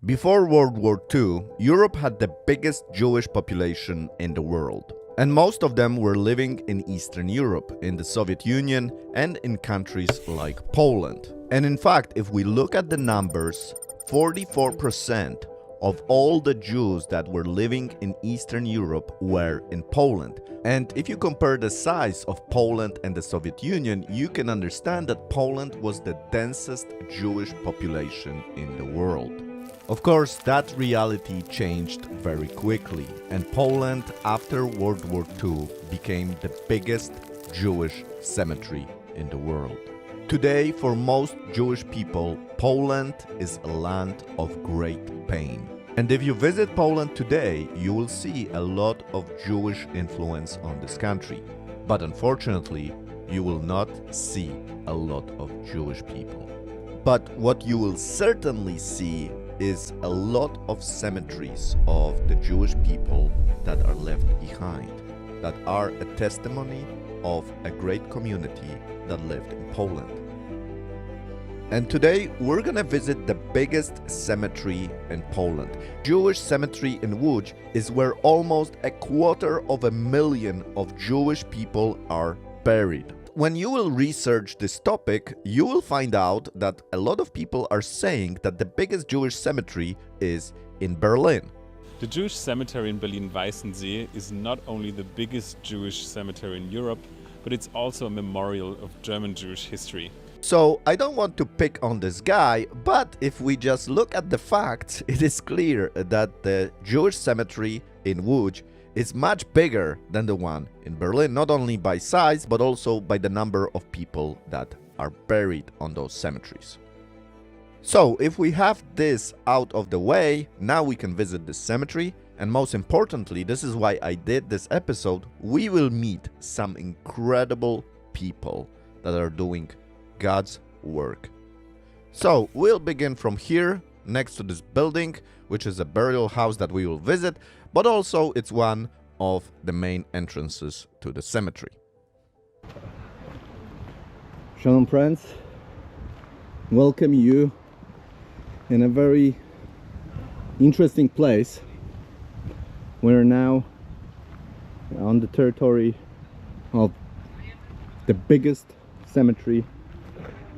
Before World War II, Europe had the biggest Jewish population in the world. And most of them were living in Eastern Europe, in the Soviet Union, and in countries like Poland. And in fact, if we look at the numbers, 44% of all the Jews that were living in Eastern Europe were in Poland. And if you compare the size of Poland and the Soviet Union, you can understand that Poland was the densest Jewish population in the world. Of course, that reality changed very quickly, and Poland, after World War II, became the biggest Jewish cemetery in the world. Today, for most Jewish people, Poland is a land of great pain. And if you visit Poland today, you will see a lot of Jewish influence on this country. But unfortunately, you will not see a lot of Jewish people. But what you will certainly see is a lot of cemeteries of the Jewish people that are left behind, that are a testimony of a great community that lived in Poland. And today we're gonna visit the biggest cemetery in Poland. Jewish cemetery in Łódź is where almost 250,000 of Jewish people are buried. When you will research this topic, you will find out that a lot of people are saying that the biggest Jewish cemetery is in Berlin. The Jewish cemetery in Berlin-Weißensee is not only the biggest Jewish cemetery in Europe, but it's also a memorial of German Jewish history. So I don't want to pick on this guy, but if we just look at the facts, it is clear that the Jewish cemetery in Łódź is much bigger than the one in Berlin, not only by size, but also by the number of people that are buried on those cemeteries. So if we have this out of the way, now we can visit this cemetery, and most importantly, this is why I did this episode, we will meet some incredible people that are doing God's work. So we'll begin from here, next to this building, which is a burial house that we will visit, but also it's one of the main entrances to the cemetery. Shalom friends, welcome you in a very interesting place. We're now on the territory of the biggest cemetery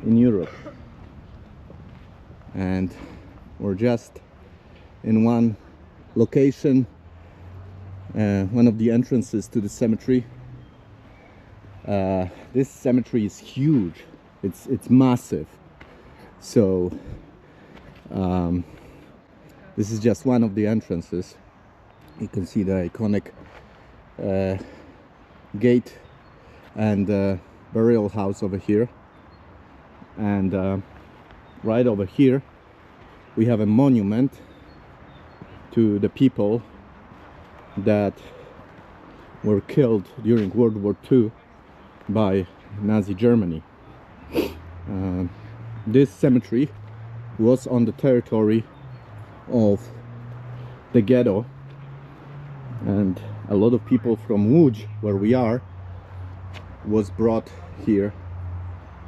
in Europe, and we're just in one location, one of the entrances to the cemetery. This cemetery is huge, it's massive. So this is just one of the entrances. You can see the iconic gate and burial house over here, and right over here we have a monument to the people that were killed during World War II by Nazi Germany. This cemetery was on the territory of the ghetto, and a lot of people from Łódź, where we are, was brought here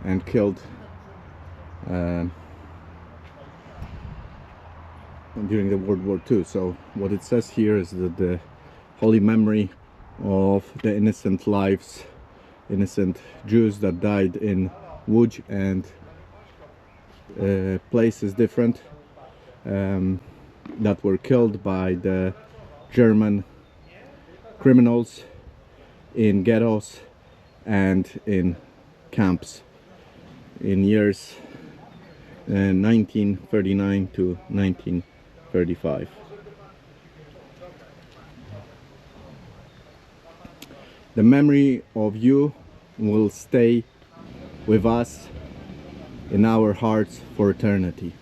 and killed during the World War II. So what it says here is that the holy memory of the innocent lives, innocent Jews that died in Łódź and places different, that were killed by the German criminals in ghettos and in camps in years 1939 to 1935. The memory of you will stay with us in our hearts for eternity.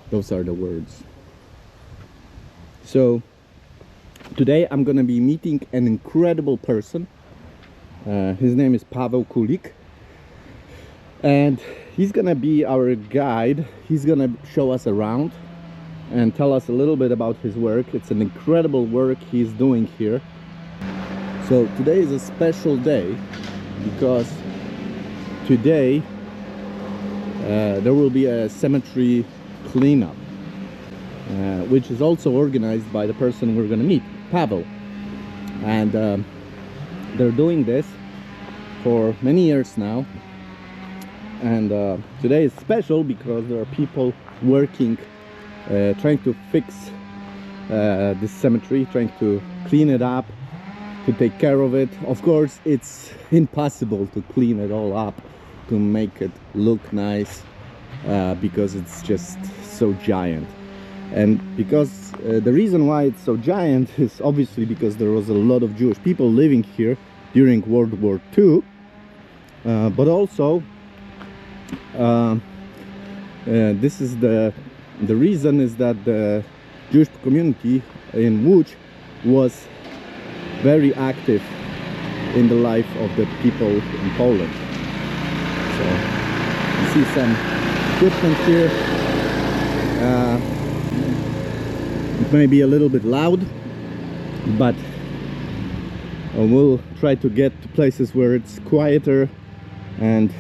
Those are the words. So today I'm gonna be meeting an incredible person. His name is Paweł Kulik, and he's gonna be our guide. He's gonna show us around and tell us a little bit about his work. It's an incredible work he's doing here. So today is a special day because today there will be a cemetery cleanup. which is also organized by the person we're gonna meet, Pavel. And they're doing this for many years now. And today is special because there are people working, trying to fix this cemetery, trying to clean it up, to take care of it. Of course, it's impossible to clean it all up, to make it look nice, because it's just so giant. And because the reason why it's so giant is obviously because there was a lot of Jewish people living here during World War II, but also this is the reason is that the Jewish community in Łódź was very active in the life of the people in Poland. So you see some equipment here. It may be a little bit loud, but we'll try to get to places where it's quieter, and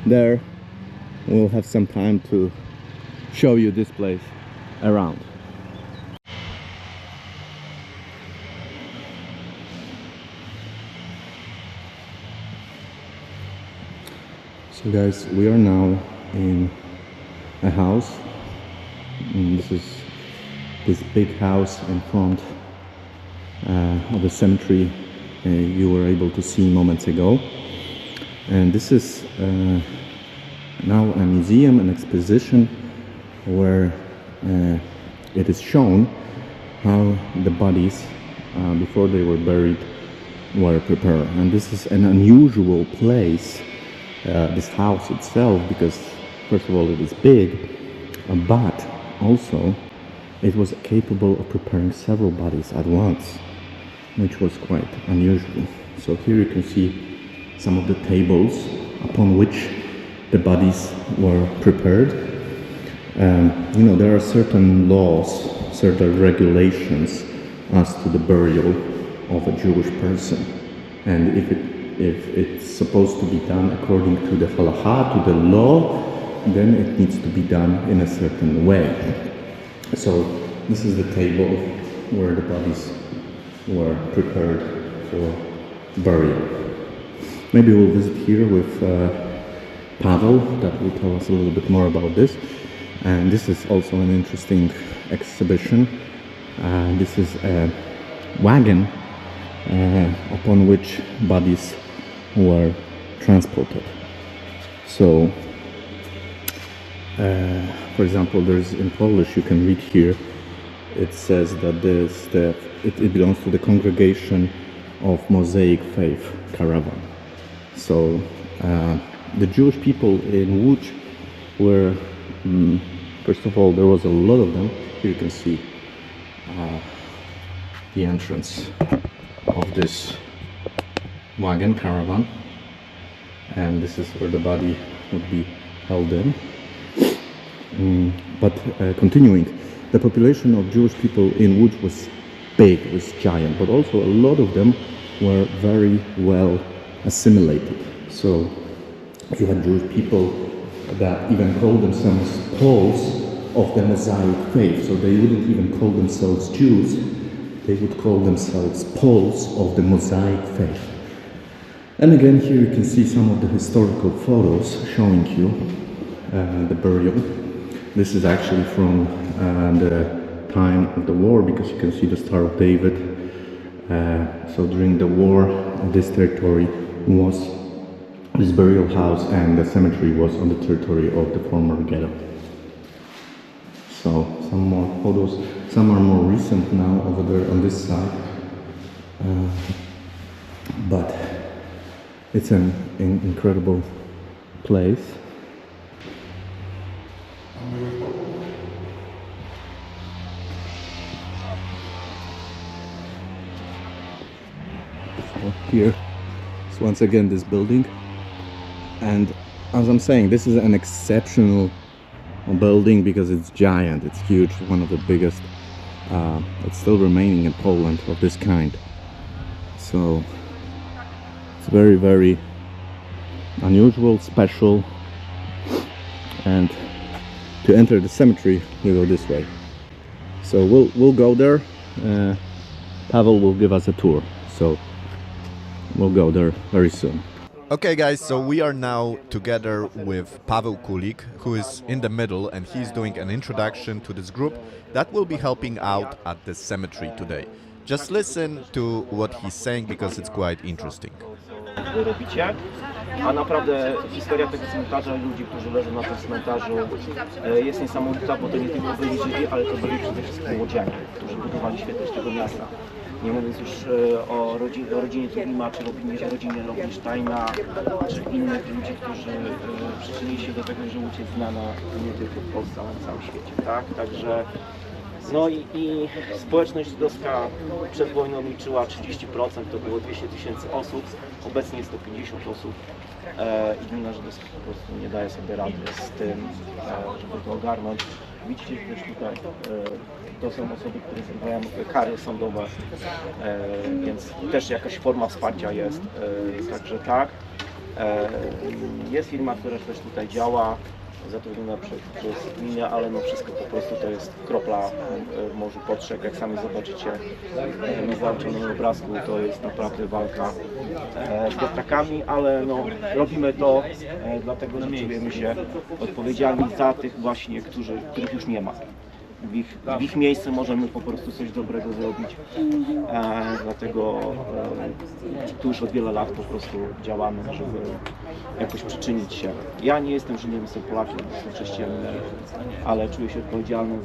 there we'll have some time to show you this place around. So guys, we are now in a house, and this is this big house in front of the cemetery you were able to see moments ago. And this is now a museum, an exposition where it is shown how the bodies before they were buried were prepared. And this is an unusual place, this house itself, because first of all it is big, but also it was capable of preparing several bodies at once, which was quite unusual. So here you can see some of the tables upon which the bodies were prepared. You know, there are certain laws, certain regulations as to the burial of a Jewish person, and if it's supposed to be done according to the halakha, to the law, then it needs to be done in a certain way. So this is the table where the bodies were prepared for burial. Maybe we'll visit here with Pavel, that will tell us a little bit more about this. And this is also an interesting exhibition. This is a wagon upon which bodies were transported. So for example, there's in Polish, you can read here, it says that it belongs to the Congregation of Mosaic Faith Caravan. So the Jewish people in Łódź were, first of all, there was a lot of them. Here you can see the entrance of this wagon caravan, and this is where the body would be held in. But continuing, the population of Jewish people in Łódź was big, was giant, but also a lot of them were very well assimilated. So you had Jewish people that even called themselves Poles of the Mosaic faith, so they wouldn't even call themselves Jews, they would call themselves Poles of the Mosaic faith. And again, here you can see some of the historical photos showing you the burial. This is actually from the time of the war, because you can see the Star of David. So during the war, this territory was, this burial house and the cemetery was on the territory of the former ghetto. So some more photos, some are more recent now over there on this side. But it's an incredible place. So here is once again this building, and as I'm saying, this is an exceptional building because it's giant, it's huge, one of the biggest it's still remaining in Poland of this kind. So it's very, very unusual, special. And to enter the cemetery, we go this way. So we'll go there. Pavel will give us a tour, so we'll go there very soon. Okay guys, so we are now together with Pavel Kulik, who is in the middle, and he's doing an introduction to this group that will be helping out at the cemetery today. Just listen to what he's saying because it's quite interesting. Wy robicie, a naprawdę historia tego cmentarza i ludzi, którzy leżą na tym cmentarzu jest niesamowita, bo to nie tylko byli Żydzi, ale to byli przede wszystkim młodzianie, którzy budowali świetność tego miasta. Nie mówiąc już o rodzinie Tuwima, czy rodzinie Rubinsteina, czy innych ludzi, którzy przyczynili się do tego, że Łódź jest znana nie tylko w Polsce, ale na całym świecie, tak? Także no i społeczność żydowska przed wojną liczyła 30%, to było 200 000 osób, obecnie jest to 50 osób i gmina żydowska po prostu nie daje sobie rady z tym, żeby to ogarnąć. Widzicie też tutaj, to są osoby, które zrywają kary sądowe, więc też jakaś forma wsparcia jest, także tak. Jest firma, która też tutaj działa, zatrudniona przez gminę, ale no wszystko po prostu to jest kropla w morzu potrzeb. Jak sami zobaczycie na załączonym obrazku, to jest naprawdę walka z wiatrakami, ale no, robimy to dlatego, że czujemy się odpowiedzialni za tych właśnie, których już nie ma. W ich miejsce możemy po prostu coś dobrego zrobić, dlatego tu już od wielu lat po prostu działamy, żeby jakoś przyczynić się. Ja nie jestem Żydem, jestem Polakiem, jestem chrześcijaninem, ale czuję się odpowiedzialny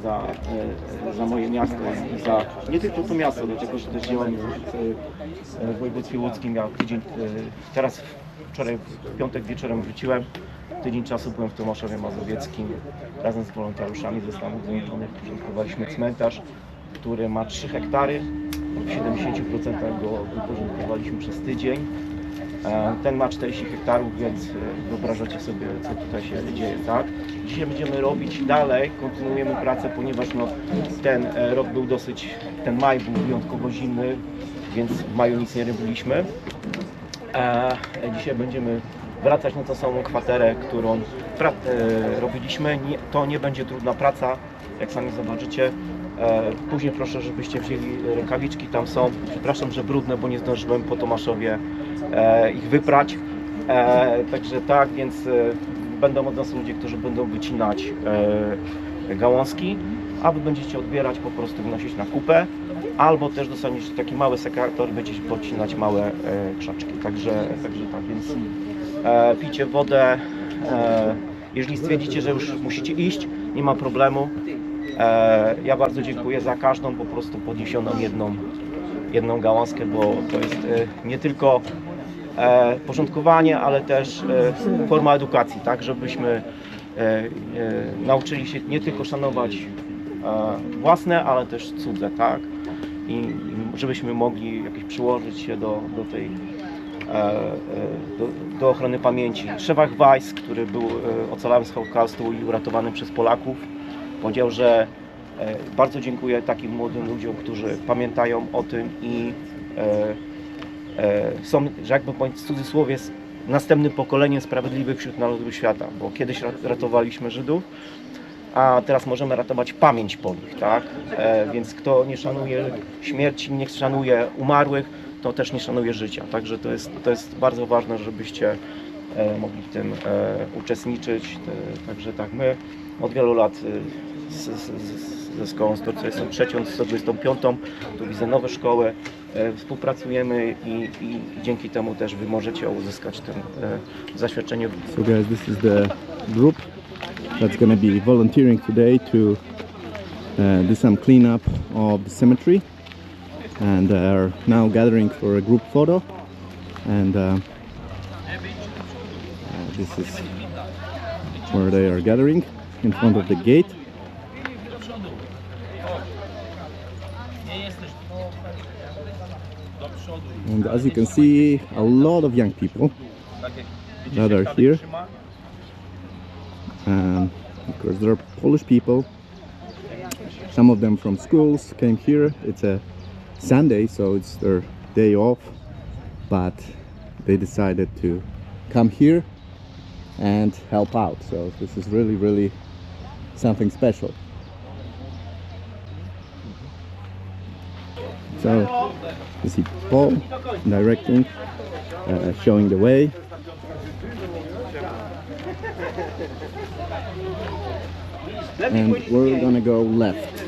za moje miasto i za nie tylko to miasto, dlatego że też działamy w województwie łódzkim. Ja tydzień, teraz wczoraj w piątek wieczorem wróciłem. Tydzień czasu byłem w Tomaszowie Mazowieckim razem z wolontariuszami ze Stanów Zjednoczonych. Porządkowaliśmy cmentarz, który ma 3 hektary. W 70% go wyporządkowaliśmy przez tydzień. Ten ma 40 hektarów, więc wyobrażacie sobie, co tutaj się dzieje, tak? Dzisiaj będziemy robić dalej, kontynuujemy pracę, ponieważ no, ten rok był ten maj był wyjątkowo zimny, więc w maju nic nie robiliśmy. Dzisiaj będziemy wracać na tą samą kwaterę, którą robiliśmy. To nie będzie trudna praca, jak sami zobaczycie. Później proszę, żebyście wzięli rękawiczki, tam są. Przepraszam, że brudne, bo nie zdążyłem po Tomaszowie ich wyprać. Także tak, więc będą od nas ludzie, którzy będą wycinać gałązki, a wy będziecie odbierać, po prostu wnosić na kupę, albo też dostaniecie taki mały sekator, będziecie podcinać małe krzaczki. Także tak, więc pijcie wodę. Jeżeli stwierdzicie, że już musicie iść, nie ma problemu. Ja bardzo dziękuję za każdą po prostu podniesioną jedną gałązkę, bo to jest nie tylko porządkowanie, ale też forma edukacji, tak, żebyśmy nauczyli się nie tylko szanować własne, ale też cudze, tak, i żebyśmy mogli jakoś przyłożyć się do ochrony pamięci. Szewach Weiss, który był ocalały z Holokaustu i uratowany przez Polaków, powiedział, że bardzo dziękuję takim młodym ludziom, którzy pamiętają o tym i są, że jakby w cudzysłowie, następnym pokoleniem sprawiedliwych wśród narodów świata, bo kiedyś ratowaliśmy Żydów, a teraz możemy ratować pamięć po nich, tak? Więc kto nie szanuje śmierci, nie szanuje umarłych, to też nie szanuje życia. Także to jest bardzo ważne, żebyście mogli w tym uczestniczyć. Także tak, my od wielu lat ze szkołą 143, 125, tu widzę nowe szkoły, współpracujemy i dzięki temu też wy możecie uzyskać to zaświadczenie. So guys, this is the group that's going to be volunteering today to do some cleanup of the cemetery, and are now gathering for a group photo, and this is where they are gathering in front of the gate. And as you can see, a lot of young people that are here. Of course, there are Polish people. Some of them from schools came here. It's a Sunday, so it's their day off, but they decided to come here and help out. So this is really, really something special. So you see Paul directing, showing the way. And we're gonna go left.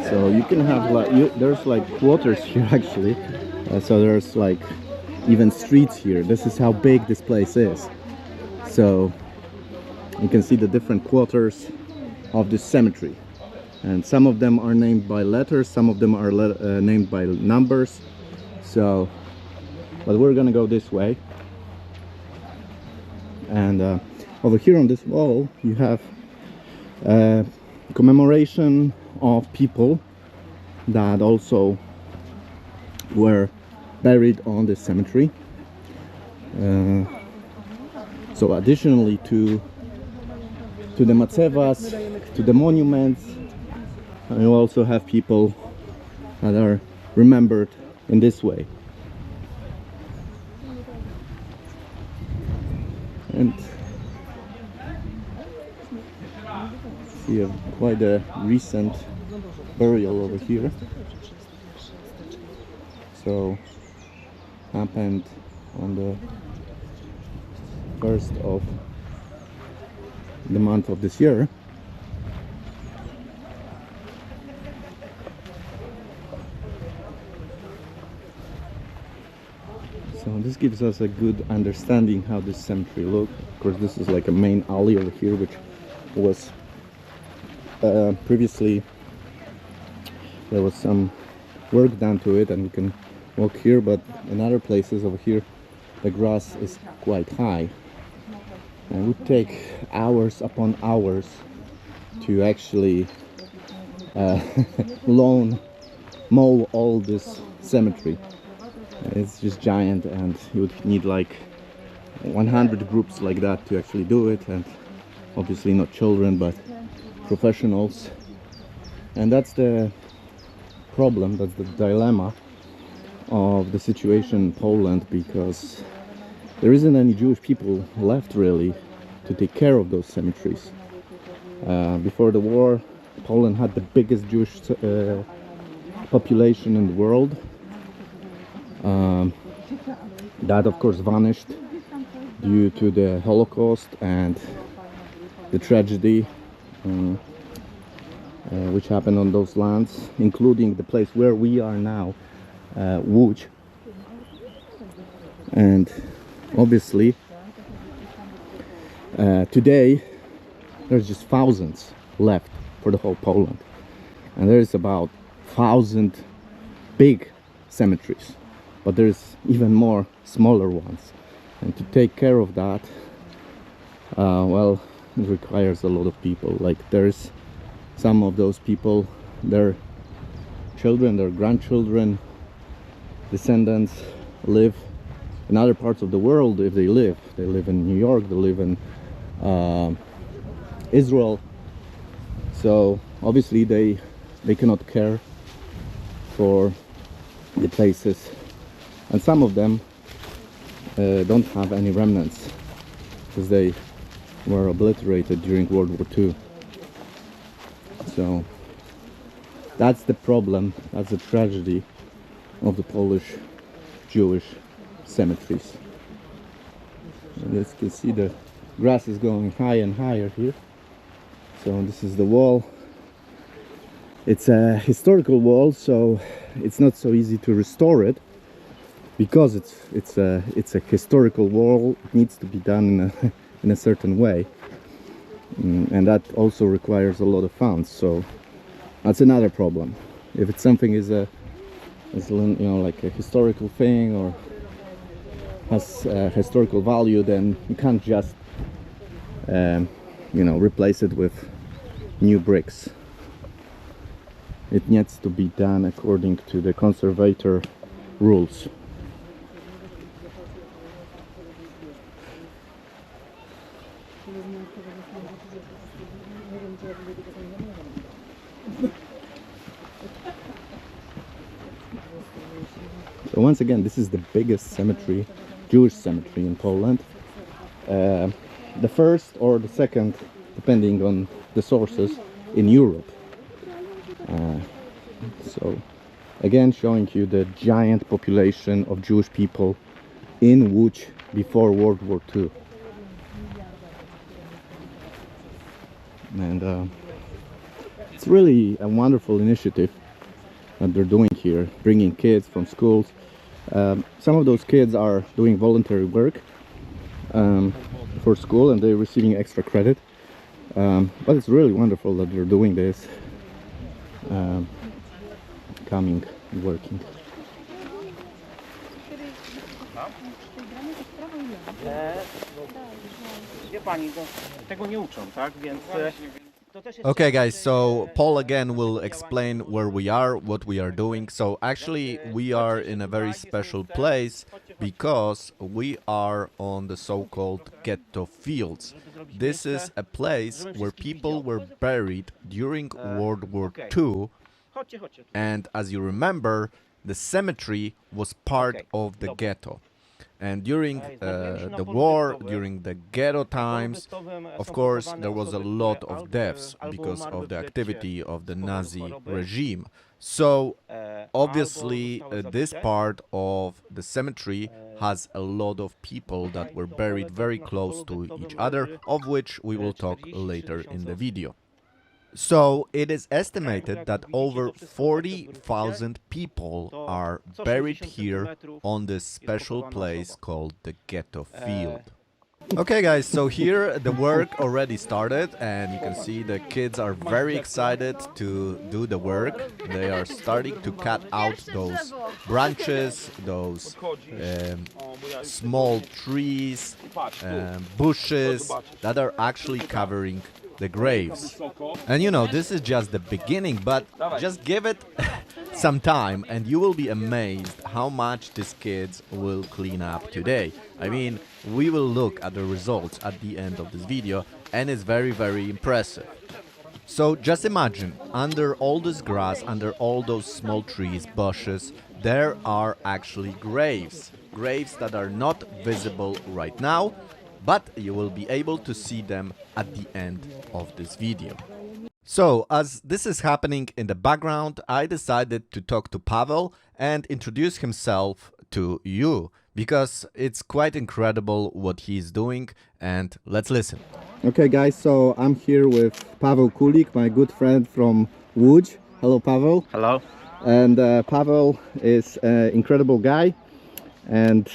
So you can have like there's like quarters here actually. So there's like even streets here. This is how big this place is. So you can see the different quarters of this cemetery, and some of them are named by letters, some of them are named by numbers. So, but we're gonna go this way, and over here on this wall you have commemoration of people that also were buried on this cemetery. So additionally to the matsevas, to the monuments, you also have people that are remembered in this way. And we have quite a recent burial over here. So happened on the 1st of the month of this year. So this gives us a good understanding how this cemetery looks. Of course, this is like a main alley over here, which was previously there was some work done to it, and we can walk here, but in other places over here the grass is quite high, and it would take hours upon hours to actually mow all this cemetery. It's just giant, and you would need like 100 groups like that to actually do it, and obviously not children but professionals. And that's the problem, that's the dilemma of the situation in Poland, because there isn't any Jewish people left really to take care of those cemeteries. Before the war, Poland had the biggest Jewish population in the world. That of course vanished due to the Holocaust and the tragedy which happened on those lands, including the place where we are now, Łódź. And obviously today there's just thousands left for the whole Poland, and there's about 1,000 big cemeteries, but there's even more smaller ones, and to take care of that, well, it requires a lot of people. Like, there's some of those people, their children, their grandchildren, descendants live in other parts of the world. If they live in New York, they live in Israel. So obviously they cannot care for the places, and some of them don't have any remnants because they were obliterated during World War II. So that's the problem, that's the tragedy of the Polish Jewish cemeteries. And as you can see, the grass is going higher and higher here. So this is the wall. It's a historical wall, so it's not so easy to restore it, because it's a historical wall. It needs to be done in a certain way, and that also requires a lot of funds. So that's another problem. If it's something is like a historical thing or has historical value, then you can't just replace it with new bricks. It needs to be done according to the conservator rules. So once again, this is the biggest cemetery, Jewish cemetery in Poland. The first or the second, depending on the sources, in Europe. So Again, showing you the giant population of Jewish people in Łódź before World War II. And it's really a wonderful initiative that they're doing here, bringing kids from schools. Some of those kids are doing voluntary work for school and they're receiving extra credit. But it's really wonderful that they're doing this, coming and working. Wie pani, tego nie uczą, tak? Więc to też jest... Okay, guys, so Paul again will explain where we are, what we are doing. So actually, we are in a very special place because we are on the so-called ghetto fields. This is a place where people were buried during World War II, Chodźcie, chodźcie. and as you remember, the cemetery was part of the ghetto. And during the war, during the ghetto times, of course, there was a lot of deaths because of the activity of the Nazi regime. So, obviously, this part of the cemetery has a lot of people that were buried very close to each other, of which we will talk later in the video. So, it is estimated that over 40,000 people are buried here on this special place called the ghetto field. Okay, guys, so here the work already started, and you can see the kids are very excited to do the work. They are starting to cut out those branches, those small trees, bushes that are actually covering the graves. And you know, this is just the beginning, but just give it some time and you will be amazed how much these kids will clean up today. I mean, we will look at the results at the end of this video, and it's very, very impressive. So just imagine, under all this grass, under all those small trees, bushes, there are actually graves. Graves that are not visible right now, but you will be able to see them at the end of this video. So, as this is happening in the background, I decided to talk to Pavel and introduce himself to you, because it's quite incredible what he's doing, and let's listen. Okay, guys, so I'm here with Pavel Kulik, my good friend from Łódź. Hello, Pavel. Hello. And Pavel is an incredible guy, and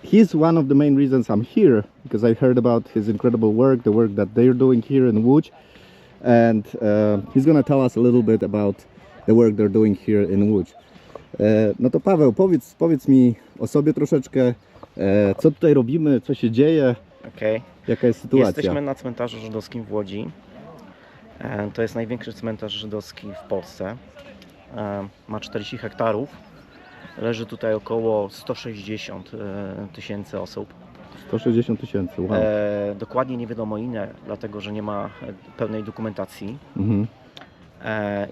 he's one of the main reasons I'm here, because I heard about his incredible work, the work that they're doing here in Łódź, and he's gonna tell us a little bit about the work they're doing here in Łódź. No to Paweł, powiedz mi o sobie troszeczkę, co tutaj robimy, co się dzieje, Okej. jaka jest sytuacja. Jesteśmy na cmentarzu żydowskim w Łodzi. To jest największy cmentarz żydowski w Polsce. Ma 40 hektarów. Leży tutaj około 160 tysięcy osób. 160 tysięcy, wow. Dokładnie nie wiadomo ile, dlatego że nie ma pełnej dokumentacji. Mhm.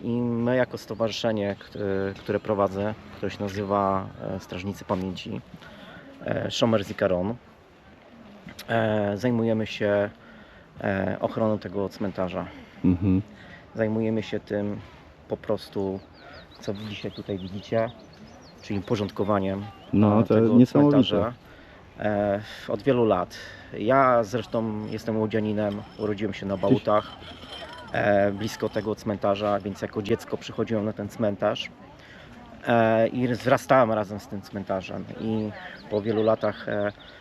I my jako stowarzyszenie, które prowadzę, które się nazywa Strażnicy Pamięci, Shomer Zikaron, zajmujemy się ochroną tego cmentarza. Mhm. Zajmujemy się tym po prostu, co dzisiaj tutaj widzicie, czyli porządkowaniem No, to tego niesamowite. cmentarza od wielu lat. Ja zresztą jestem łodzianinem, urodziłem się na Bałutach, blisko tego cmentarza, więc jako dziecko przychodziłem na ten cmentarz i wzrastałem razem z tym cmentarzem. I po wielu latach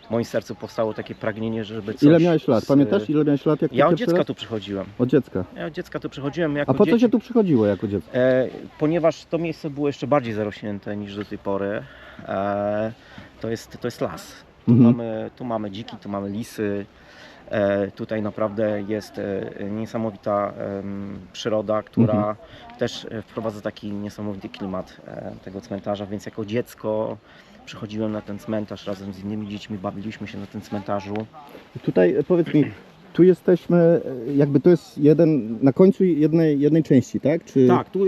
w moim sercu powstało takie pragnienie, żeby coś... Ile miałeś lat? Pamiętasz, ile miałeś lat? Jak Ja tu od pierwszy dziecka raz? tu przychodziłem. Od dziecka. Ja od dziecka tu przychodziłem jako A po co dzieci. się tu przychodziło jako dziecko? Ponieważ to miejsce było jeszcze bardziej zarośnięte niż do tej pory. To jest las. Tu mamy dziki, tu mamy lisy. Tutaj naprawdę jest niesamowita przyroda, która też wprowadza taki niesamowity klimat tego cmentarza, więc jako dziecko przychodziłem na ten cmentarz razem z innymi dziećmi, bawiliśmy się na tym cmentarzu. Tutaj powiedz mi, tu jesteśmy, jakby to jest na końcu jednej części, tak? Czy... Tak, tu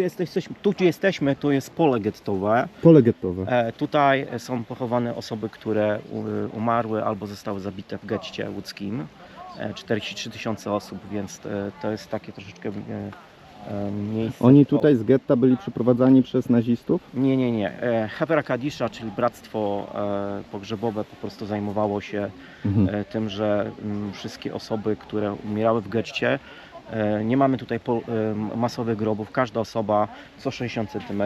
jesteśmy, to jest pole gettowe. Pole gettowe. Tutaj są pochowane osoby, które umarły albo zostały zabite w getcie łódzkim. 43 tysiące osób, więc to jest takie troszeczkę miejsce. Oni tutaj z getta byli przyprowadzani przez nazistów? Nie. Hefer Kadisza, czyli bractwo pogrzebowe, po prostu zajmowało się tym, że wszystkie osoby, które umierały w getcie, nie mamy tutaj masowych grobów, każda osoba co 60 cm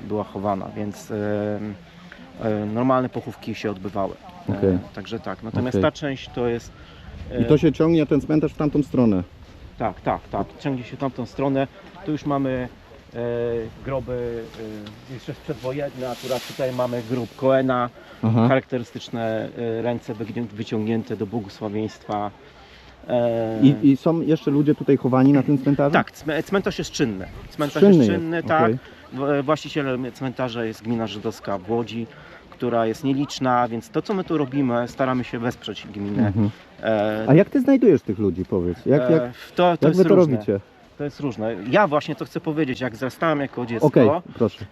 była chowana, więc normalne pochówki się odbywały. Okej. Także tak, natomiast Okej. ta część to jest... I to się ciągnie, ten cmentarz w tamtą stronę. Tak, ciągnie się tamtą stronę. Tu już mamy groby jeszcze przedwojenne, akurat tutaj mamy grób Coena, Aha. charakterystyczne ręce wyciągnięte do błogosławieństwa. I są jeszcze ludzie tutaj chowani na tym cmentarzu? Tak, cmentarz jest czynny. Cmentarz Czynny jest jest, czynny, tak. okej. Właścicielem cmentarza jest gmina żydowska w Łodzi, która jest nieliczna, więc to co my tu robimy, staramy się wesprzeć gminę. A jak ty znajdujesz tych ludzi, powiedz? Jak to jak jest wy to różne. robicie? To jest różne. Ja właśnie to chcę powiedzieć, jak wzrastałem jako dziecko, Okej, proszę.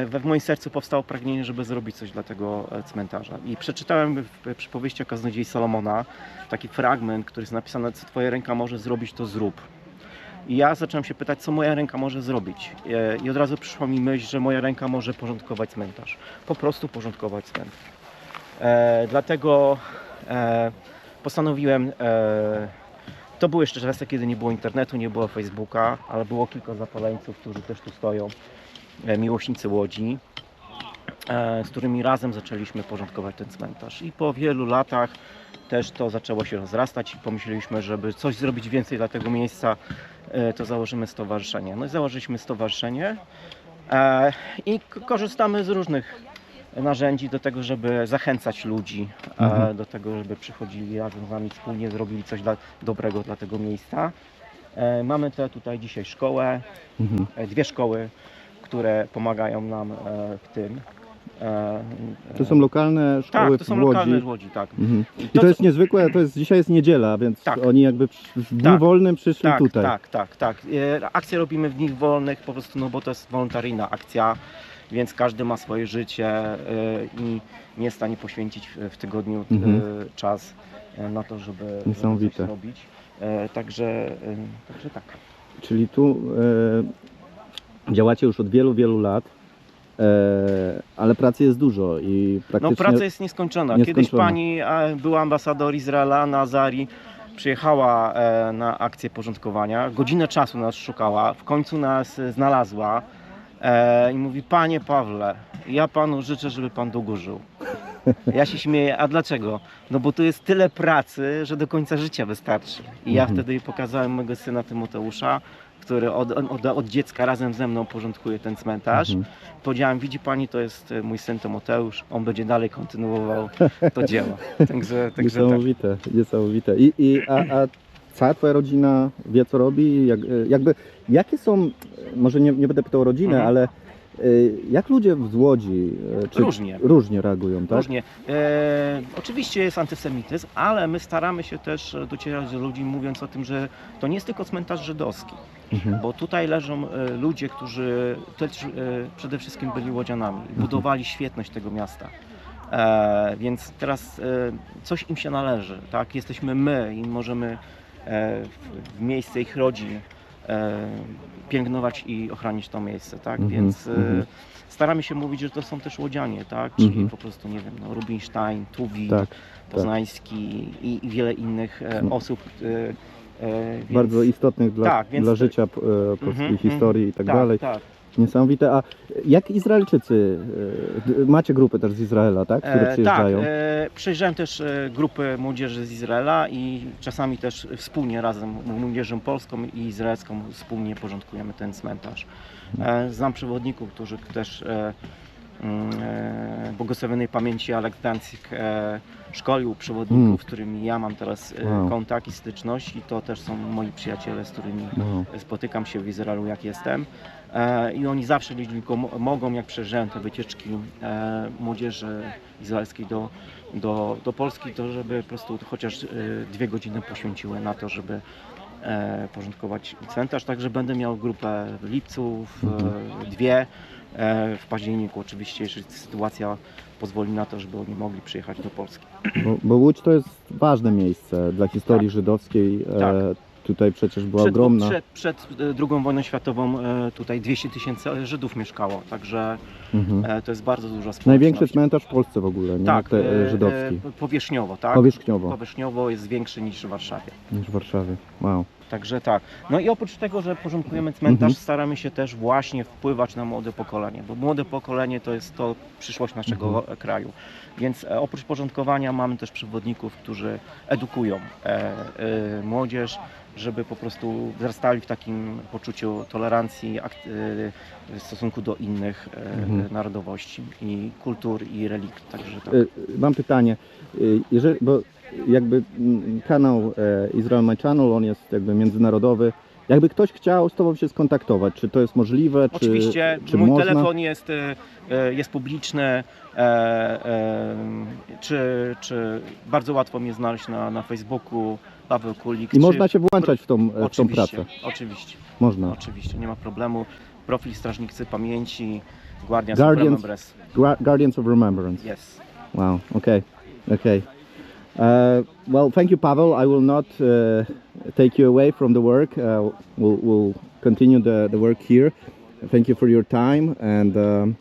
w moim sercu powstało pragnienie, żeby zrobić coś dla tego cmentarza. I przeczytałem w przypowieściach Kaznodziei Salomona taki fragment, który jest napisany: co twoja ręka może zrobić, to zrób. I ja zacząłem się pytać, co moja ręka może zrobić. I od razu przyszła mi myśl, że moja ręka może porządkować cmentarz. Po prostu porządkować cmentarz. Dlatego postanowiłem... To były jeszcze czasy, kiedy nie było internetu, nie było Facebooka, ale było kilka zapaleńców, którzy też tu stoją, miłośnicy Łodzi, z którymi razem zaczęliśmy porządkować ten cmentarz. I po wielu latach też to zaczęło się rozrastać i pomyśleliśmy, żeby coś zrobić więcej dla tego miejsca, to założymy stowarzyszenie. No i założyliśmy stowarzyszenie i korzystamy z różnych narzędzi do tego, żeby zachęcać ludzi do tego, żeby przychodzili razem z nami, wspólnie zrobili coś dobrego dla tego miejsca. Mamy tutaj dzisiaj szkołę, dwie szkoły, które pomagają nam w tym. To są lokalne szkoły Tak, to są w Łodzi. lokalne w Łodzi, tak. I to jest niezwykłe, dzisiaj jest niedziela, więc Tak. oni jakby w dniu Tak. wolnym przyszli Tak, tutaj. tak. Akcje robimy w dniach wolnych, po prostu, no bo to jest wolontaryjna akcja, więc każdy ma swoje życie i nie jest w stanie poświęcić w tygodniu czas na to, żeby Niesamowite. coś robić. Także tak. Czyli tu działacie już od wielu, wielu lat, ale pracy jest dużo i praktycznie... No praca jest nieskończona. Kiedyś pani była ambasador Izraela na Azari, przyjechała na akcję porządkowania, godzinę czasu nas szukała, w końcu nas znalazła i mówi: panie Pawle, ja panu życzę, żeby pan długo żył. Ja się śmieję, a dlaczego? No bo tu jest tyle pracy, że do końca życia wystarczy. I ja wtedy pokazałem mojego syna Tymoteusza, który od dziecka razem ze mną porządkuje ten cmentarz. Powiedziałem: widzi pani, to jest mój syn Tymoteusz, on będzie dalej kontynuował to dzieło. Także Niesamowite, niesamowite. A cała twoja rodzina wie, co robi? Jakie są, może nie będę pytał o rodzinę, ale jak ludzie z Łodzi różnie reagują, tak? Różnie. Oczywiście jest antysemityzm, ale my staramy się też docierać do ludzi, mówiąc o tym, że to nie jest tylko cmentarz żydowski, bo tutaj leżą ludzie, którzy też przede wszystkim byli łodzianami i budowali świetność tego miasta. Więc teraz coś im się należy, tak? Jesteśmy my i możemy w miejsce ich rodzin pielęgnować i ochronić to miejsce, tak? Więc staramy się mówić, że to są też łodzianie, tak? Czyli po prostu, nie wiem, no, Rubinstein, Tuwim, Poznański i wiele innych osób. Bardzo istotnych dla życia polskiej historii i tak dalej. Tak. Niesamowite. A jak Izraelczycy? Macie grupy też z Izraela, tak? Które przyjeżdżają? Tak, przyjeżdżają też grupy młodzieży z Izraela i czasami też wspólnie razem młodzieżą polską i izraelską wspólnie porządkujemy ten cmentarz. Znam przewodników, którzy też błogosławionej pamięci Alek Dancik szkolił przewodników, z którymi ja mam teraz kontakt i styczność, i to też są moi przyjaciele, z którymi spotykam się w Izraelu, jak jestem. I oni zawsze, jeśli tylko mogą, jak przejeżdżają te wycieczki młodzieży izraelskiej do Polski, to żeby po prostu chociaż 2 godziny poświęciły na to, żeby porządkować cmentarz. Także będę miał grupę w lipcu, 2 w październiku oczywiście, jeżeli sytuacja pozwoli na to, żeby oni mogli przyjechać do Polski. Bo Łódź to jest ważne miejsce dla historii żydowskiej. tutaj przecież była ogromna. Przed II wojną światową tutaj 200 000 Żydów mieszkało, także to jest bardzo duża społeczność. Największy cmentarz w Polsce w ogóle, nie? Tak, Żydowski. powierzchniowo, tak? Powierzchniowo. Powierzchniowo jest większy niż w Warszawie. Niż w Warszawie. Wow. Także tak. No i oprócz tego, że porządkujemy cmentarz, staramy się też właśnie wpływać na młode pokolenie, bo młode pokolenie to jest to przyszłość naszego kraju. Więc oprócz porządkowania mamy też przewodników, którzy edukują młodzież, żeby po prostu wzrastali w takim poczuciu tolerancji w stosunku do innych narodowości i kultur i religii. Także tak. Mam pytanie, bo jakby kanał Israel My Channel, on jest jakby międzynarodowy. Jakby ktoś chciał z Tobą się skontaktować, czy to jest możliwe? Oczywiście, czy mój można? telefon jest publiczny, czy bardzo łatwo mnie znaleźć na Facebooku, Paweł Kulik. I można się włączać w tą pracę? Oczywiście. Można. Oczywiście, nie ma problemu. Profil Strażnicy Pamięci, Guardians of Remembrance. Guardians of Remembrance. Yes. Wow, okay. Well, thank you, Pavel. I will not take you away from the work. We'll continue the work here. Thank you for your time and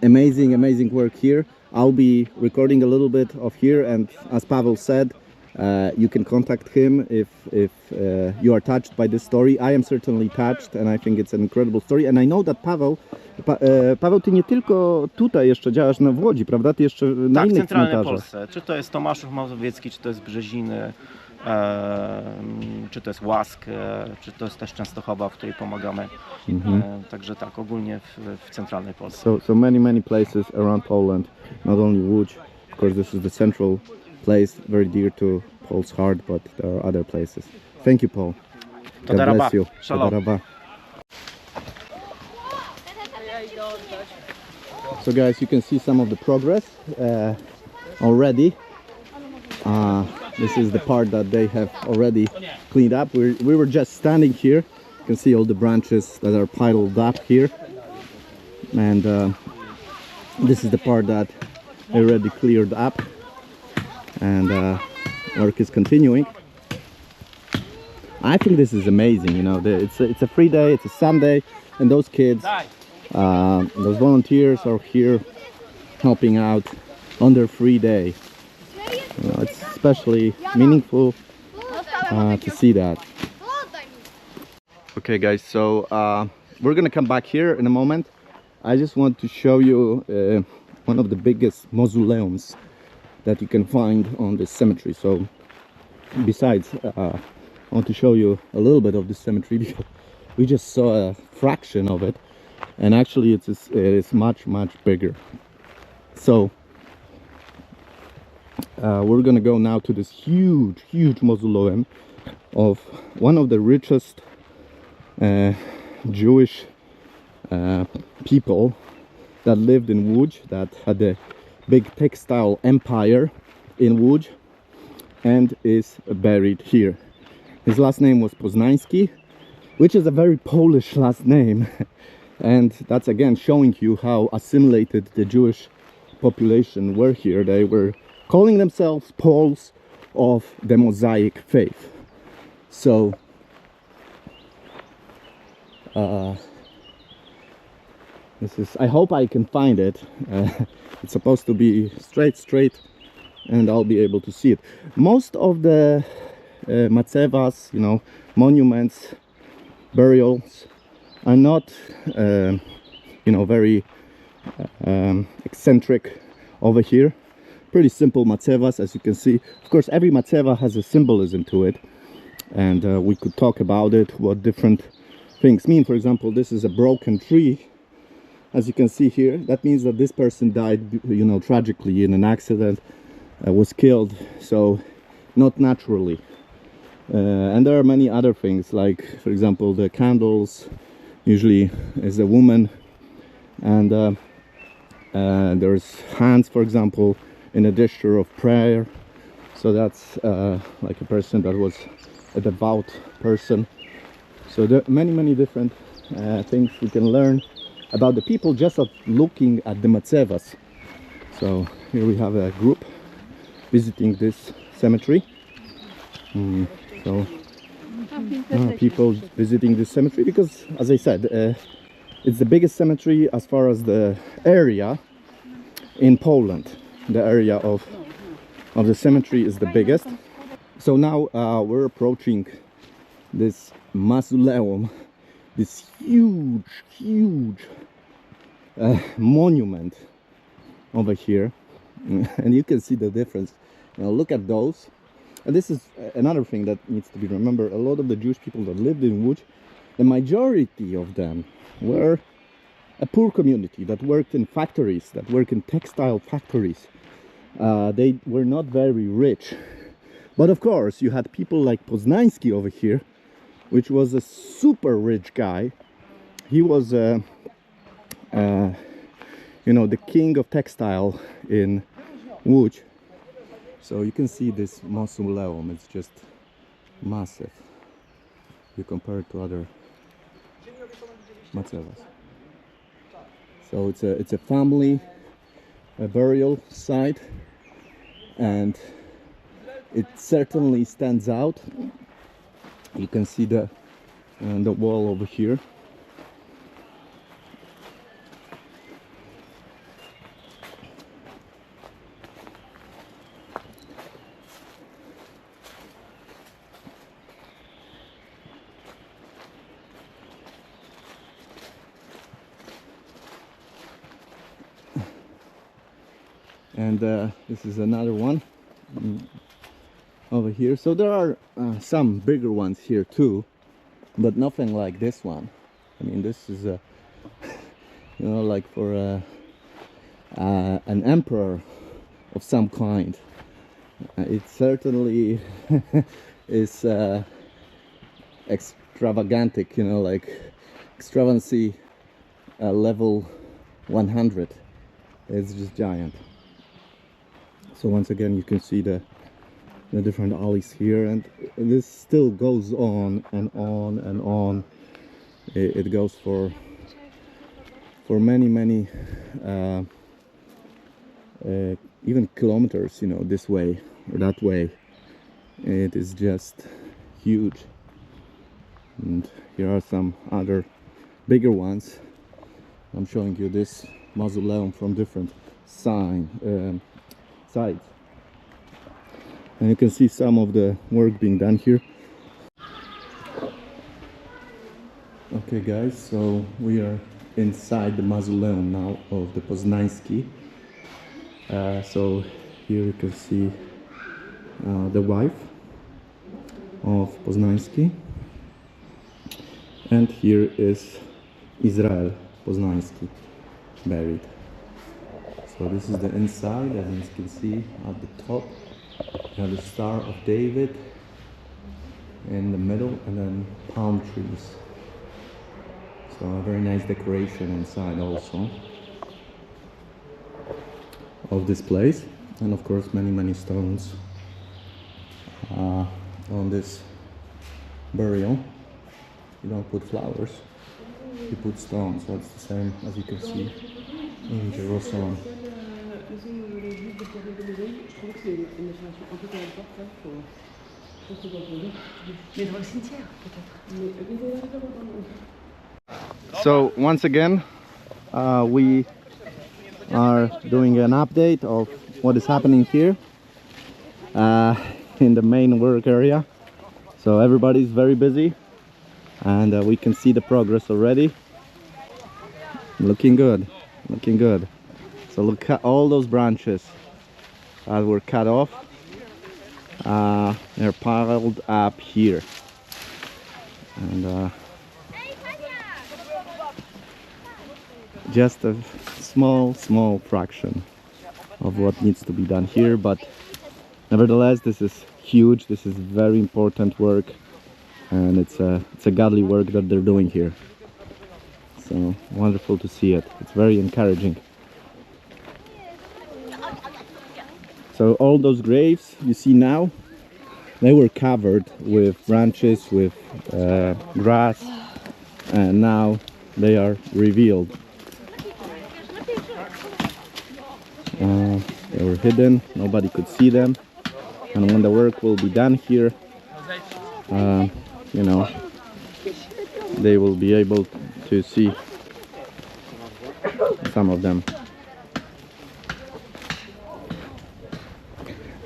amazing work here. I'll be recording a little bit of here, and as Pavel said, you can contact him if you are touched by this story. I am certainly touched, and I think it's an incredible story. And I know that Paweł, ty nie tylko tutaj jeszcze działasz w Łodzi, prawda? Ty jeszcze na tak, innych w centralnej cmentarzach. Polsce. Czy to jest Tomaszów Mazowiecki, czy to jest Brzeziny, czy to jest Łask, czy to jest też Częstochowa, w której pomagamy. Także tak, ogólnie w centralnej Polsce. So many places around Poland, not only Łódź. Of course, this is the central place, very dear to Paul's heart, but there are other places. Thank you, Paul. God bless you. Shalom. Toda rabba. So guys, you can see some of the progress already. This is the part that they have already cleaned up. We were just standing here. You can see all the branches that are piled up here. And this is the part that they already cleared up. And work is continuing. I think this is amazing, you know. It's a free day, it's a Sunday, and those kids, those volunteers are here helping out on their free day. You know, it's especially meaningful to see that. Okay guys, so we're gonna come back here in a moment. I just want to show you one of the biggest mausoleums that you can find on this cemetery. So besides, I want to show you a little bit of this cemetery because we just saw a fraction of it, and actually it is much bigger. So we're gonna go now to this huge mausoleum of one of the richest Jewish people that lived in Łódź, that had a big textile empire in Łódź, and is buried here. His last name was Poznański, which is a very Polish last name. And that's again showing you how assimilated the Jewish population were here. They were calling themselves Poles of the Mosaic faith. So this is, I hope I can find it. It's supposed to be straight, and I'll be able to see it. Most of the matsevas, you know, monuments, burials, are not, you know, very eccentric over here. Pretty simple matsevas, as you can see. Of course, every matseva has a symbolism to it, and we could talk about it, what different things mean. For example, this is a broken tree. As you can see here, that means that this person died, you know, tragically in an accident, was killed, so not naturally. And there are many other things, like, for example, the candles usually is a woman, and there's hands, for example, in a gesture of prayer. So that's like a person that was a devout person. So there are many different things we can learn about the people just of looking at the matsevas. So here we have a group visiting this cemetery. So people visiting this cemetery because, as I said, it's the biggest cemetery as far as the area in Poland. The area of the cemetery is the biggest. So now we're approaching this mausoleum, this huge monument over here, and you can see the difference. Now look at those. And this is another thing that needs to be remembered. A lot of the Jewish people that lived in Łódź, the majority of them were a poor community that worked in factories, that worked in textile factories. They were not very rich. But of course, you had people like Poznański over here, which was a super rich guy. He was, you know, the king of textile in Łódź. So you can see this mausoleum, it's just massive. You compare it to other macelas. So it's a family burial site, and it certainly stands out. You can see the wall over here. And this is another one over here. So there are some bigger ones here too, but nothing like this one. I mean, this is a, you know, like for an emperor of some kind. It certainly is extravagantic, you know, like extravagancy level 100. It's just giant. So once again, you can see the different alleys here, and this still goes on and on and on. It goes for many even kilometers, you know, this way or that way. It is just huge. And here are some other bigger ones. I'm showing you this mausoleum from different sides, and you can see some of the work being done here. Okay guys, so we are inside the mausoleum now of the Poznański. So here you can see the wife of Poznański, and here is Izrael Poznański buried. So this is the inside, as you can see at the top. You have the Star of David in the middle, and then palm trees. So a very nice decoration inside also of this place, and of course many stones on this burial. You don't put flowers, you put stones. So it's the same as you can see in Jerusalem. So once again, we are doing an update of what is happening here in the main work area. So everybody's very busy, and we can see the progress already. Looking good, looking good. So look at all those branches that were cut off. They're piled up here, and just a small fraction of what needs to be done here, but nevertheless this is huge. This is very important work, and it's a godly work that they're doing here. So wonderful to see it. It's very encouraging. So all those graves you see now, they were covered with branches, with grass, and now they are revealed. They were hidden, nobody could see them, and when the work will be done here, you know, they will be able to see some of them.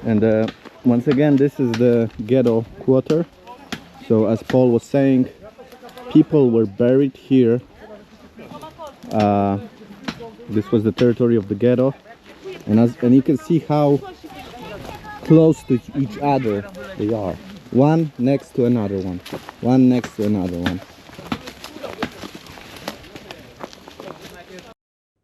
And once again, this is the ghetto quarter. So as Paul was saying, people were buried here. This was the territory of the ghetto, and you can see how close to each other they are. One next to another one. One next to another one.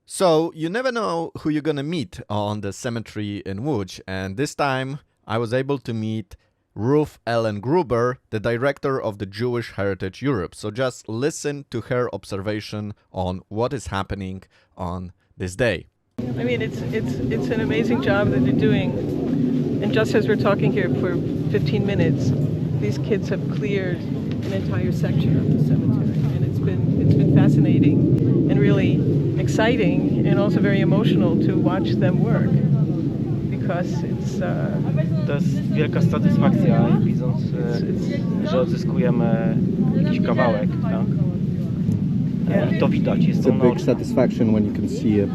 So you never know who you're gonna meet on the cemetery in Łódź, and this time I was able to meet Ruth Ellen Gruber, the director of the Jewish Heritage Europe. So just listen to her observation on what is happening on this day. I mean, it's an amazing job that they're doing. And just as we're talking here for 15 minutes, these kids have cleared an entire section of the cemetery, and it's been fascinating and really exciting, and also very emotional to watch them work, because it's. To jest wielka satysfakcja, widząc, że odzyskujemy jakiś kawałek, tak? I to widać, jest It's to a big naoczne. satisfaction when you can see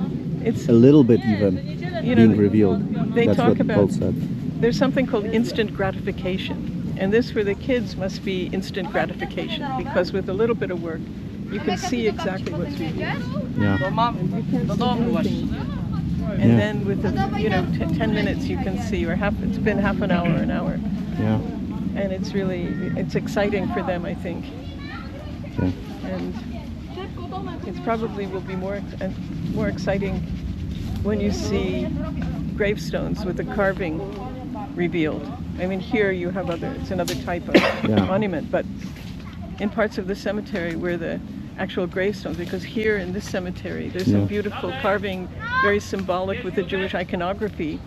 It's a little bit even you being know, revealed. they That's talk what Paul about said. there's something called instant gratification, and this for the kids must be instant gratification, because with a little bit of work you can see exactly what's revealed. Yeah. And Yeah. then with the 10 minutes you can see, or it's been half an hour, Yeah. and it's exciting for them, I think. Okay. And it probably will be more exciting when you see gravestones with the carving revealed. I mean, here you have it's another type of Yeah. monument, but in parts of the cemetery where the actual gravestones, because here in this cemetery there's some beautiful carving, very symbolic with the Jewish iconography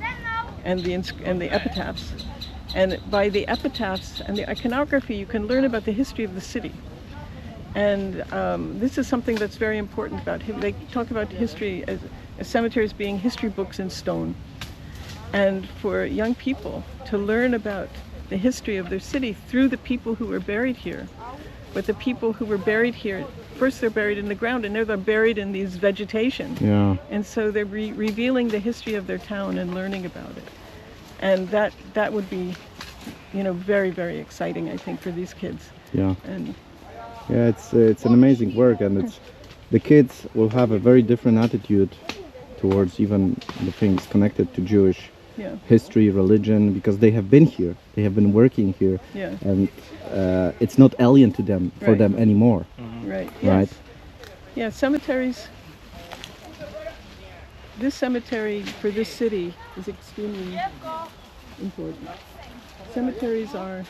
and the epitaphs. And by the epitaphs and the iconography you can learn about the history of the city. And this is something that's very important about him. They talk about history as cemeteries being history books in stone. And for young people to learn about the history of their city through the people who were buried here. But the people who were buried here, first they're buried in the ground, and they're buried in these vegetation. Yeah. And so they're revealing the history of their town and learning about it. And that would be, very, very exciting, I think, for these kids. Yeah. And Yeah, it's an amazing work, and the kids will have a very different attitude towards even the things connected to Jewish history, religion, because they have been here, they have been working here, and it's not alien to them for them anymore. Right. Right. Yes. Yeah, cemeteries. This cemetery for this city is extremely important. Cemeteries are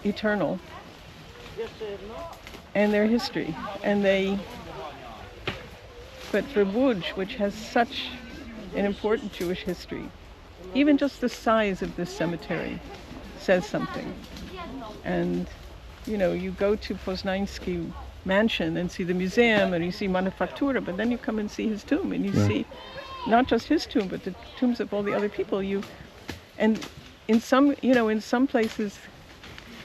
eternal, and their history, but for Łódź, which has such an important Jewish history, even just the size of this cemetery says something. And you go to Poznański mansion and see the museum, and you see Manufaktura, but then you come and see his tomb, and you see not just his tomb, but the tombs of all the other people. And in some places,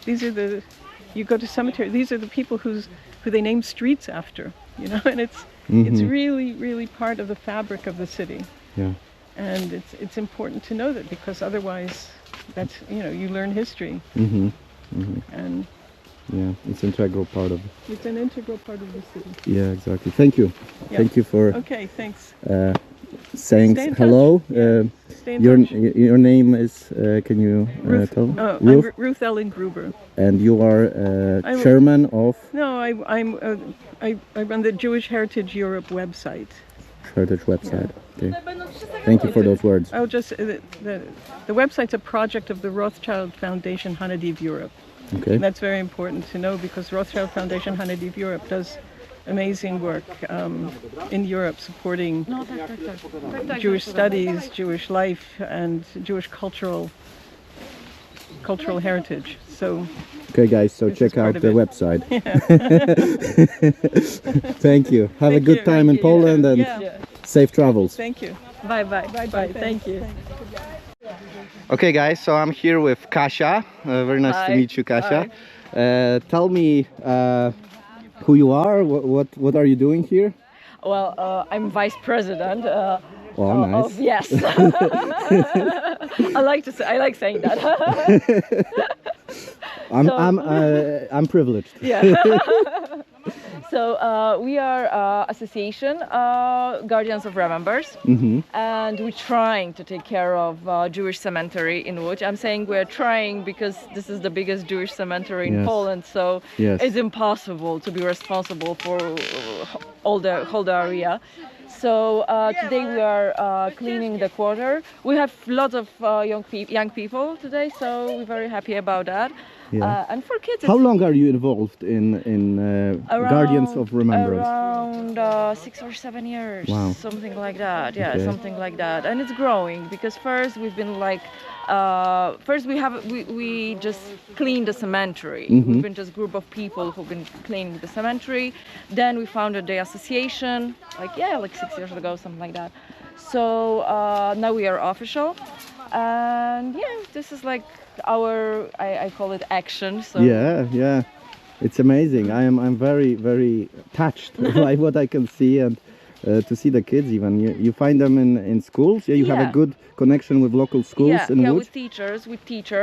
you go to cemetery, these are the people who they name streets after, and it's really, really part of the fabric of the city. Yeah. And it's important to know that, because otherwise that's, you learn history. And Yeah, it's an integral part of it's an integral part of the city. Yeah, exactly. Thank you. Yeah. Thank you for Okay, thanks. saying Stay in touch. hello. Stay in touch. Your name is, can you tell? I'm Ruth Ellen Gruber. And you are I'm- chairman of No, I run the Jewish Heritage Europe website. Heritage website. Okay. Thank you for those words. I'll just the website's a project of the Rothschild Foundation Hanadiv Europe. Okay. And that's very important to know, because Rothschild Foundation Hanadiv Europe does amazing work in Europe, supporting Jewish studies, Jewish life, and Jewish cultural heritage. So Okay, guys. So This is check part out of the it. website. Thank you. Have a Thank good you. time in Poland and Yeah. safe travels. Thank you. Bye. Thank you. Okay, guys, so I'm here with Kasia. Very nice to Hi. meet you, Kasia. Tell me who you are. What are you doing here? Well, I'm vice president. Oh, nice. Yes. I like saying that. I'm privileged. Yeah. So we are association Guardians of Remembrance, and we're trying to take care of Jewish cemetery in Łódź. I'm saying we're trying because this is the biggest Jewish cemetery in Yes. Poland, so Yes. it's impossible to be responsible for all the whole area. So today we are cleaning the quarter. We have lots of young people today, so we're very happy about that. Yeah. And for kids, How it's long are you involved in Guardians of Remembrance? Around 6 or 7 years, Wow. something like that. Yeah, Okay. something like that. And it's growing because first we've been like, we just cleaned the cemetery. We've been just group of people who've been cleaning the cemetery. Then we founded the association, like 6 years ago, something like that. So now we are official, and yeah, this is like our I call it action. So Yeah, it's amazing. I'm very touched by what I can see, and to see the kids even. You find them in schools. Yeah, you have a Yeah. good connection with local schools in Łódź. with teachers.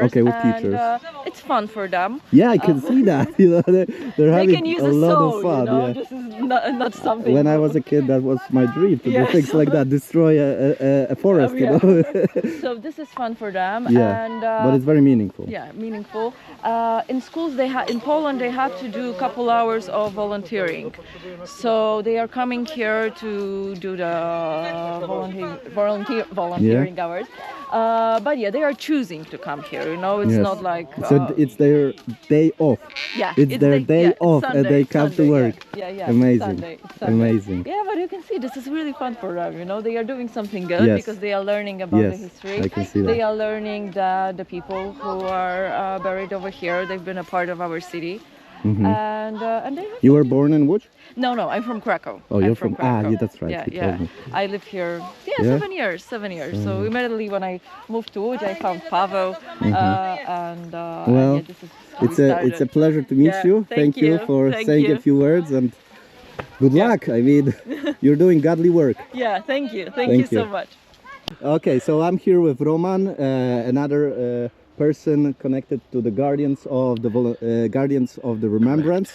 Okay, with and, teachers. It's fun for them. Yeah, I can see that. You know, they're They having can use a a lot soul, of fun. you know. Yeah. This is not something. When I was a kid, that was my dream to do Yes. things like that, destroy a forest. Yeah. You know. So this is fun for them. Yeah, And, but it's very meaningful. yeah, meaningful. In schools, in Poland, they have to do a couple hours of volunteering. So they are coming here to do the volunteering hours. But yeah, they are choosing to come here. You know, it's Yes. not like So it's their day off. yeah, It's their day off and they come to work. Yeah. Amazing. Sunday. Amazing. Yeah, but you can see this is really fun for them. You know, they are doing something good Yes. because they are learning about Yes, the history. I can see that. They are learning that the people who are buried over here, they've been a part of our city. And they have You were born in Łódź? no, I'm from Krakow. Oh, I'm you're from- Krakow. yeah, that's right, Yeah, you yeah. told me. I lived here, Yeah? 7 years. So immediately when I moved to Łódź, I found Paweł, and Well, yeah, this is how we It's a started. pleasure to meet Yeah, you. thank you you, for thank saying you. a few words, and good luck. I mean, you're doing godly work. Yeah, thank you Thank so you. much. Okay, so I'm here with Roman, another person connected to the Guardians of the Remembrance,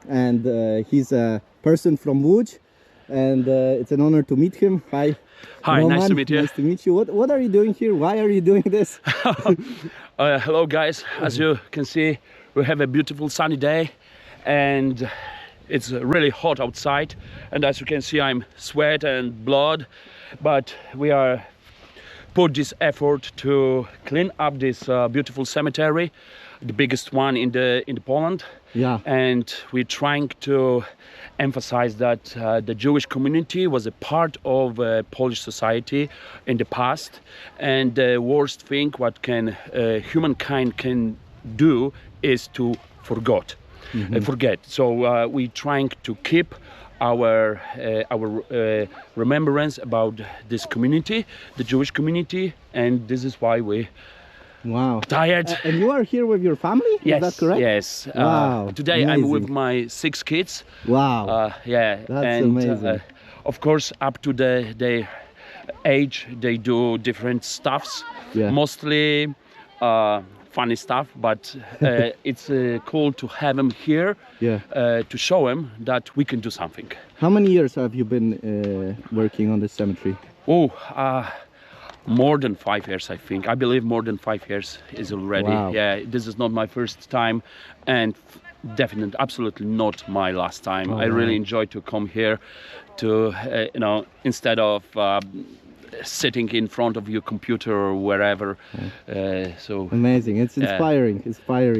and he's a person from Łódź, and it's an honor to meet him. Hi. Hi, Roman. nice to meet you. Nice to meet you. What are you doing here? Why are you doing this? Hello guys, as you can see we have a beautiful sunny day and it's really hot outside, and as you can see I'm sweat and blood, but we are put this effort to clean up this beautiful cemetery, the biggest one in the Poland. Yeah. And we're trying to emphasize that the Jewish community was a part of Polish society in the past, and the worst thing what humankind can do is to forget. So we're trying to keep our remembrance about this community, the Jewish community, and this is why we Wow. tired. And you are here with your family? Yes, Is that correct? yes. Wow, Today I'm with amazing. my 6 kids. Wow. Yeah, That's and amazing. of course, up to their age, they do different stuffs. Yeah. Mostly funny stuff, but it's cool to have them here. Yeah. To show them that we can do something. How many years have you been working on this cemetery? More than 5 years, I think. I believe more than 5 years is already. Wow. Yeah, this is not my first time, and definitely, absolutely not my last time. Oh, I really wow. enjoy to come here, to instead of sitting in front of your computer or wherever. So Amazing. It's Yeah. inspiring.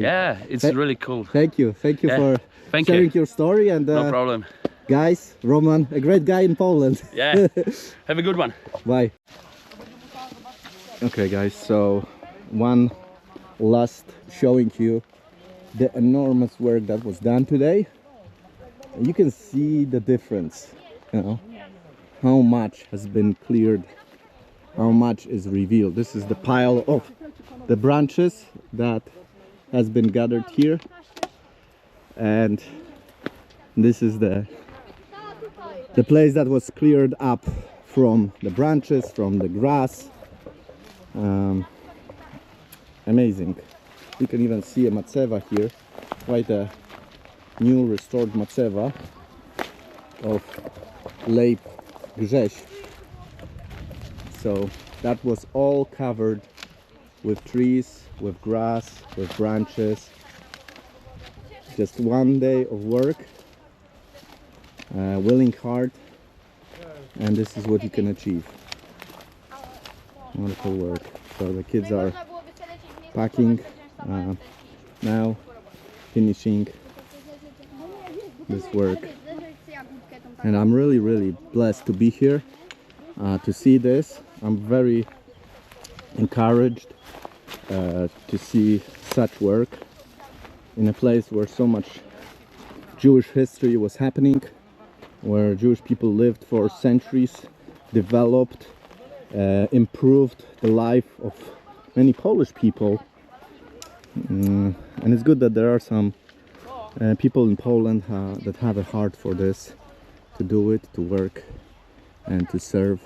yeah, it's Th- really cool. Thank you Yeah. for Thank sharing you. your story, and No problem. guys, Roman, a great guy in Poland. Yeah, have a good one. Bye. Okay guys, so one last showing you the enormous work that was done today. You can see the difference, how much has been cleared how much is revealed. This is the pile of the branches that has been gathered here, and this is the place that was cleared up from the branches, from the grass. Amazing. You can even see a macewa here, quite a new restored macewa of Lejb Grześ. So that was all covered with trees, with grass, with branches. Just one day of work, willing heart, and this is what you can achieve. Wonderful work. So the kids are packing now, finishing this work, and I'm really blessed to be here, to see this. I'm very encouraged to see such work in a place where so much Jewish history was happening, where Jewish people lived for centuries, developed, improved the life of many Polish people. And it's good that there are some people in Poland that have a heart for this, to do it, to work and to serve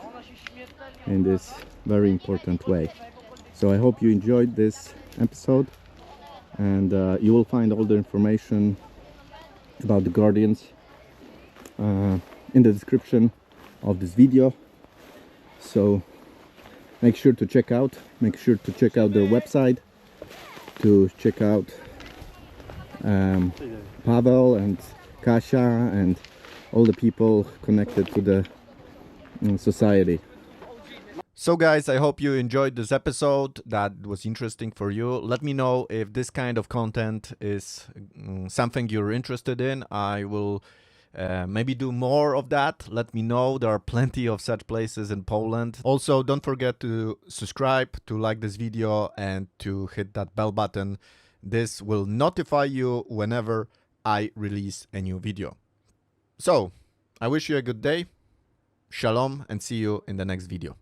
in this very important way. So I hope you enjoyed this episode, and you will find all the information about the Guardians in the description of this video. So make sure to check out their website, to check out Paweł and Kasia and all the people connected to the society. So guys, I hope you enjoyed this episode, that was interesting for you. Let me know if this kind of content is something you're interested in. I will maybe do more of that. Let me know. There are plenty of such places in Poland. Also, don't forget to subscribe, to like this video, and to hit that bell button. This will notify you whenever I release a new video. So, I wish you a good day. Shalom, and see you in the next video.